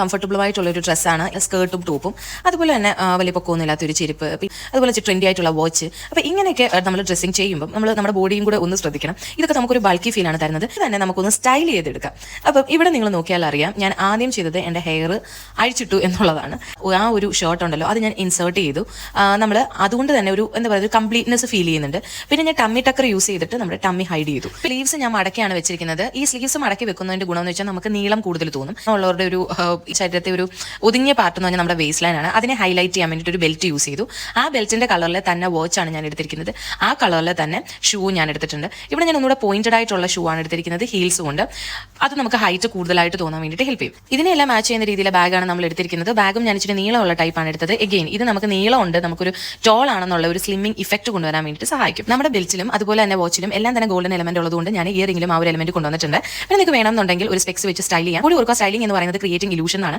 Comfortable ആയിട്ടുള്ള ഒരു ഡ്രസ്സാണ്, സ്കേർട്ടും ടോപ്പും, അതുപോലെ തന്നെ വലിയ പൊക്കമൊന്നുമില്ലാത്തൊരു ചെരുപ്പ്, അതുപോലെ ട്രെൻഡി ആയിട്ടുള്ള വാച്ച്. അപ്പോൾ ഇങ്ങനെയൊക്കെ നമ്മൾ ഡ്രസ്സിങ് ചെയ്യുമ്പോൾ നമ്മൾ നമ്മുടെ ബോഡിയും കൂടെ ഒന്ന് ശ്രദ്ധിക്കണം. ഇതൊക്കെ നമുക്കൊരു ബൾക്കി ഫീലാണ് തരുന്നത്. ഇത് തന്നെ നമുക്കൊന്ന് സ്റ്റൈൽ ചെയ്തെടുക്കാം. അപ്പം ഇവിടെ നിങ്ങൾ നോക്കിയാൽ അറിയാം, ഞാൻ ആദ്യം ചെയ്തത് എൻ്റെ ഹെയർ അഴിച്ചിട്ടു എന്നുള്ളതാണ്. ആ ഒരു ഷർട്ട് ഉണ്ടല്ലോ, അത് ഞാൻ ഇൻസേർട്ട് ചെയ്തു. നമ്മൾ അതുകൊണ്ട് തന്നെ ഒരു എന്താ പറയുക, ഒരു കംപ്ലീറ്റ്നെസ് ഫീൽ ചെയ്യുന്നുണ്ട്. പിന്നെ ഞാൻ ടമ്മി ടക്കർ യൂസ് ചെയ്തിട്ട് നമ്മുടെ ടമ്മി ഹൈഡ് ചെയ്തു. സ്ലീവ്സ് ഞാൻ മടക്കിയാണ് വെച്ചിരിക്കുന്നത്. ഈ സ്ലീവ്സ് മടക്കി വെക്കുന്നതിന്റെ ഗുണം എന്ന് വെച്ചാൽ നമുക്ക് നീളം കൂടുതൽ തോന്നും. ഉള്ളവരുടെ ഒരു ശരീരത്തെ ഒരു ഒതുങ്ങിയ പാർട്ട് എന്ന് പറഞ്ഞാൽ നമ്മുടെ വേസ്റ്റ് ലൈൻ ആണ്. അതിനെ ഹൈലൈറ്റ് ചെയ്യാൻ വേണ്ടിയിട്ട് ഒരു ബെൽറ്റ് യൂസ് ചെയ്തു. ആ ബെൽറ്റിന്റെ കളറിൽ തന്നെ വാച്ചാണ് ഞാൻ എടുത്തിരിക്കുന്നത്. ആ കളറിൽ തന്നെ ഷൂ ഞാൻ എടുത്തിട്ടുണ്ട്. ഇവിടെ ഞാൻ ഒന്നുകൂടെ പോയിന്റഡ് ആയിട്ടുള്ള ഷൂ ആണ് എടുത്തിരിക്കുന്നത്, ഹീൽസ് കൊണ്ട്. അത് നമുക്ക് ഹൈറ്റ് കൂടുതലായിട്ട് തോന്നാൻ വേണ്ടിയിട്ട് ഹെൽപ്പ് ചെയ്യും. ഇതിനെല്ലാം മാച്ച് ചെയ്യുന്ന രീതിയിലെ ബാഗാണ് നമ്മൾ എടുത്തിരിക്കുന്നത്. ബാഗും ഞാൻ ഇച്ചിരി നീളമുള്ള ടൈപ്പാണ് എടുത്തത്. എഗെയിൻ ഇത് നമുക്ക് നീളമുണ്ട്, നമുക്കൊരു ടോൾ ആണെന്നുള്ള ഒരു സ്ലിമ്മിംഗ് ഇഫക്റ്റ് കൊണ്ടുവരാൻ വേണ്ടിയിട്ട് സഹായിക്കും. നമ്മുടെ ബെൽറ്റിലും അതുപോലെ തന്നെ വാച്ചിലും എല്ലാം തന്നെ ഗോൾഡൻ എലമെന്റ് ഉള്ളതുകൊണ്ട് ഞാൻ ഇയറിംഗിലും ആ ഒരു എലമെന്റ് കൊണ്ടുവന്നിട്ടുണ്ട്. പിന്നെ നിങ്ങൾക്ക് വേണമെന്നുണ്ടെങ്കിൽ ഒരു സ്പെക്സ് വെച്ച് സ്റ്റൈൽ ചെയ്യാം. കൂടി ഓർക്കുക, സ്റ്റൈലിംഗ് എന്ന് പറയുന്നത് ക്രിയേറ്റിംഗ് ഇലൂഷൻ